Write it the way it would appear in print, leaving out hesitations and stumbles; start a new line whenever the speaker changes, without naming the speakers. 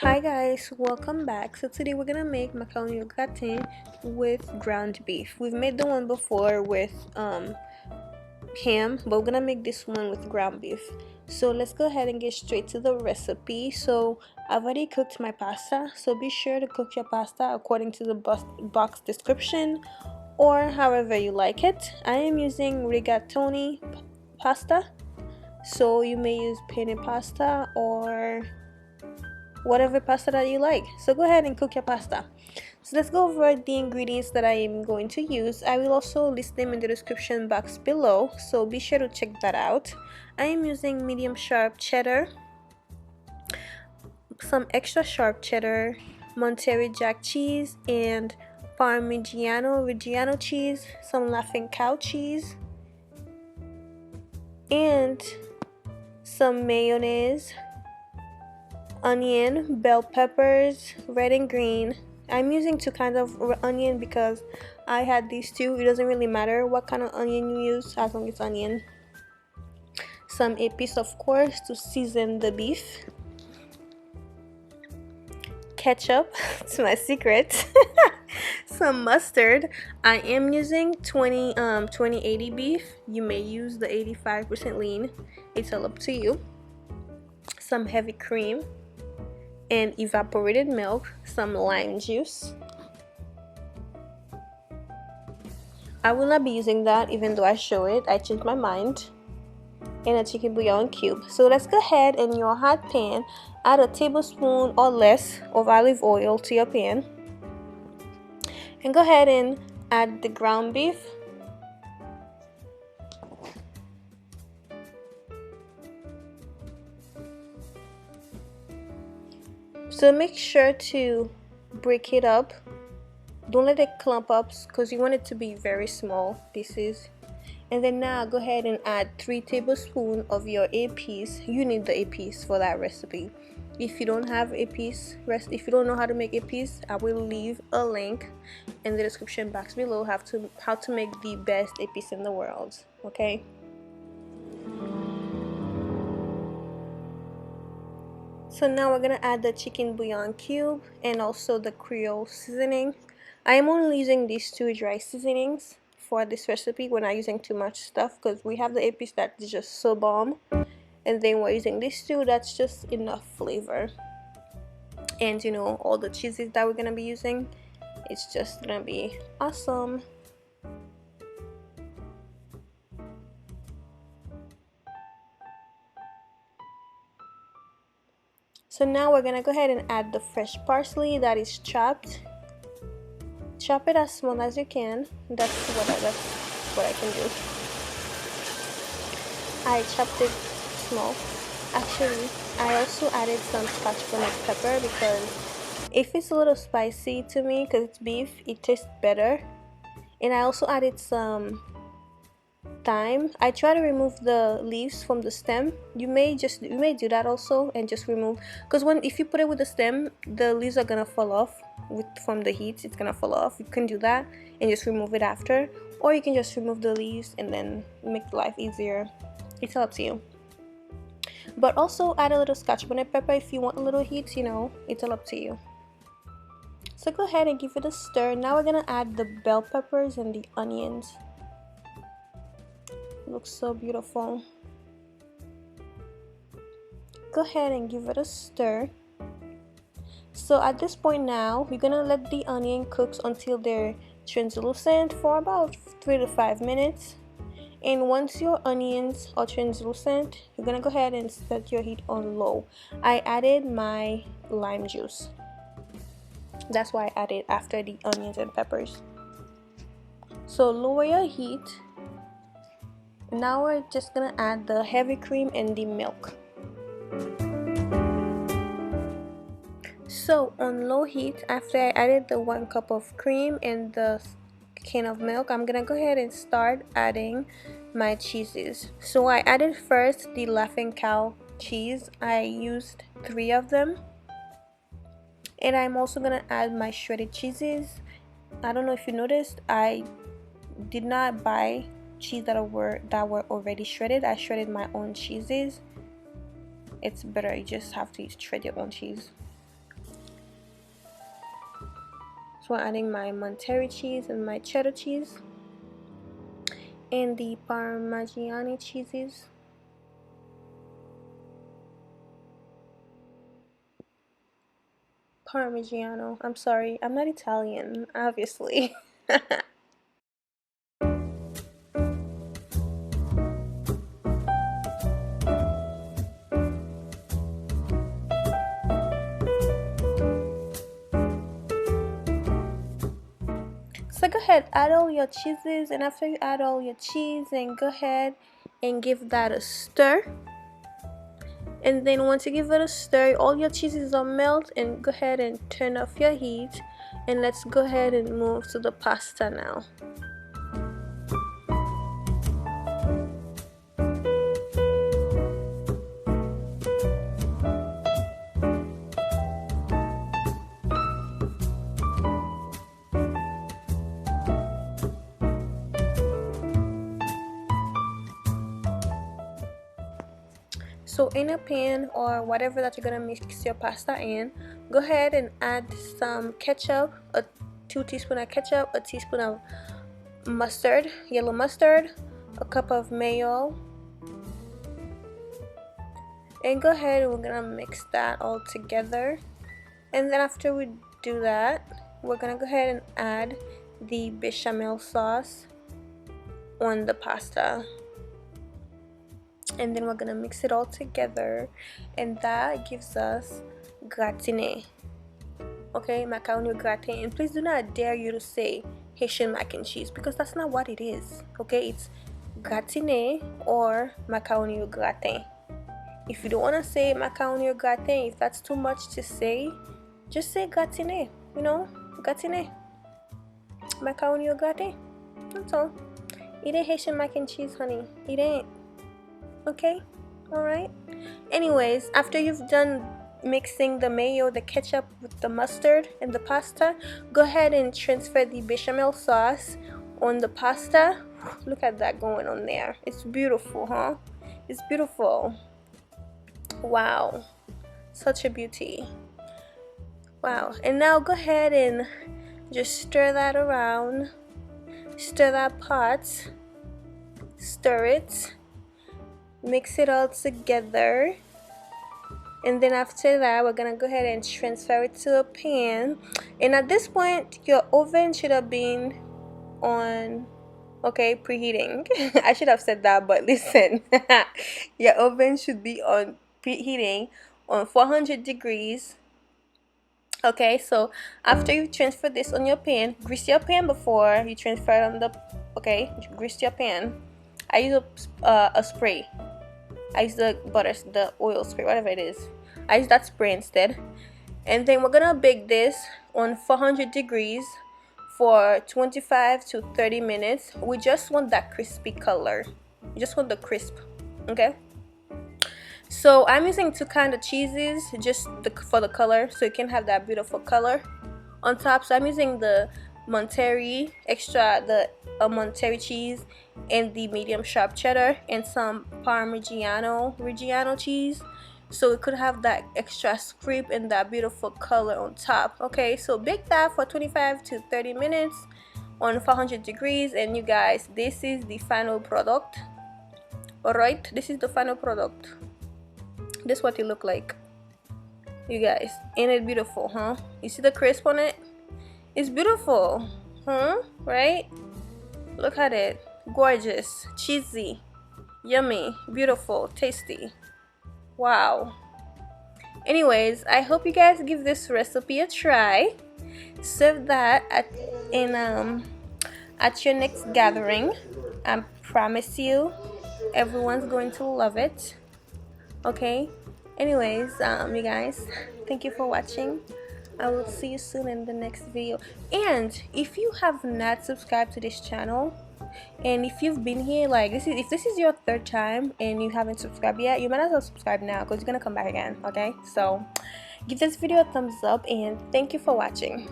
Hi guys, welcome back. So today we're gonna make macaroni au gratin with ground beef. We've made the one before with ham, but we're gonna make this one with ground beef. So let's go ahead and get straight to the recipe. So I've already cooked my pasta, so be sure to cook your pasta according to the box description or however you like it. I am using rigatoni pasta, so you may use penne pasta or whatever pasta that you like. So go ahead and cook your pasta. So let's go over the ingredients that I am going to use. I will also list them in the description box below, so be sure to check that out. I am using medium sharp cheddar, some extra sharp cheddar, Monterey Jack cheese, and Parmigiana Reggiano cheese, some laughing cow cheese, and some mayonnaise, onion, bell peppers, red and green. I'm using two kinds of onion because I had these two. It doesn't really matter what kind of onion you use as long as it's onion. Some epis, of course, to season the beef. Ketchup, it's my secret. Some mustard. I am using 2080 beef. You may use the 85% lean. It's all up to you. Some heavy cream and evaporated milk, some lime juice. I will not be using that even though I show it. I changed my mind. And a chicken bouillon cube. So let's go ahead and in your hot pan add a tablespoon or less of olive oil to your pan, and go ahead and add the ground beef. So make sure to break it up. Don't let it clump up because you want it to be very small pieces. And then now go ahead and add 3 tablespoons of your epis. You need the epis for that recipe. If you don't have epis, if you don't know how to make epis, I will leave a link in the description box below how to make the best epis in the world. Okay. So now we're gonna add the chicken bouillon cube and also the creole seasoning. I am only using these 2 dry seasonings for this recipe. We're not using too much stuff because we have the epis that is just so bomb, and then we're using these 2 that's just enough flavor. And you know, all the cheeses that we're gonna be using, it's just gonna be awesome. So now we're gonna go ahead and add the fresh parsley that is chopped. Chop it as small as you can. That's what I can do. I chopped it small. Actually, I also added some scotch bonnet pepper because if it's a little spicy to me, because it's beef, it tastes better. And I also added some thyme. I try to remove the leaves from the stem. You may do that also and just remove, because if you put it with the stem, the leaves are gonna fall off from the heat. It's gonna fall off. You can do that and just remove it after, or you can just remove the leaves and then make life easier. It's all up to you. But also add a little scotch bonnet pepper if you want a little heat. You know, it's all up to you. So go ahead and give it a stir. Now we're gonna add the bell peppers and the onions. Looks so beautiful. Go ahead and give it a stir. So at this point now, you're gonna let the onion cook until they're translucent for about 3 to 5 minutes. And once your onions are translucent, you're gonna go ahead and set your heat on low. I added my lime juice. That's why I added after the onions and peppers. So lower your heat. Now we're just gonna add the heavy cream and the milk. So on low heat, after I added the 1 cup of cream and the can of milk, I'm gonna go ahead and start adding my cheeses. So I added first the laughing cow cheese. I used 3 of them. And I'm also gonna add my shredded cheeses. I don't know if you noticed, I did not buy cheese that were already shredded. I shredded my own cheeses. It's better, you just have to shred your own cheese. So I'm adding my Monterey cheese and my cheddar cheese and the Parmigiana cheeses. Parmigiano. I'm sorry, I'm not Italian, obviously. So go ahead, add all your cheeses, and after you add all your cheese, and go ahead and give that a stir. And then once you give it a stir, all your cheeses are melt, and go ahead and turn off your heat, and let's go ahead and move to the pasta now. So in a pan or whatever that you're gonna mix your pasta in, go ahead and add some ketchup, 2 teaspoons of ketchup, a teaspoon of mustard, yellow mustard, a cup of mayo, and go ahead and we're gonna mix that all together. And then after we do that, we're gonna go ahead and add the bechamel sauce on the pasta. And then we're gonna mix it all together, and that gives us gratine. Okay, macaroni with gratin. And please do not dare you to say Haitian mac and cheese, because that's not what it is. Okay, it's gratine or macaroni with gratin. If you don't want to say macaroni or gratin, if that's too much to say, just say gratine. You know, gratine, macaroni or gratin. That's all. It ain't Haitian mac and cheese, honey. It ain't. Okay, all right. Anyways, after you've done mixing the mayo, the ketchup with the mustard and the pasta, go ahead and transfer the bechamel sauce on the pasta. Look at that going on there. It's beautiful, huh? It's beautiful. Wow, such a beauty. Wow. And now go ahead and just stir that around. Stir that pot. Stir it. Mix it all together, and then after that we're gonna go ahead and transfer it to a pan. And at this point your oven should have been on, okay, preheating. I should have said that, but listen. Your oven should be on preheating on 400 degrees. Okay, so after you transfer this on your pan, grease your pan before you transfer it on the, okay, grease your pan. I use a spray. I use the oil spray, whatever it is. I use that spray instead. And then we're gonna bake this on 400 degrees for 25 to 30 minutes. We just want that crispy color. You just want the crisp, okay? So I'm using 2 kinds of cheeses just for the color, so you can have that beautiful color on top. So I'm using the Monterey Monterey cheese and the medium sharp cheddar and some Reggiano cheese, so it could have that extra scrape and that beautiful color on top. Okay, so bake that for 25 to 30 minutes on 400 degrees. And you guys, this is the final product. All right, this is the final product. This is what it look like, you guys. Ain't it beautiful, huh? You see the crisp on it? It's beautiful, huh? Right? Look at it. Gorgeous, cheesy, yummy, beautiful, tasty. Wow. Anyways, I hope you guys give this recipe a try. Serve that at your next gathering. I promise you, everyone's going to love it. Okay. Anyways, you guys, thank you for watching. I will see you soon in the next video. And if you have not subscribed to this channel, and if you've been here, like, if this is your 3rd time and you haven't subscribed yet, you might as well subscribe now, because you're gonna come back again. Okay, so give this video a thumbs up, and thank you for watching.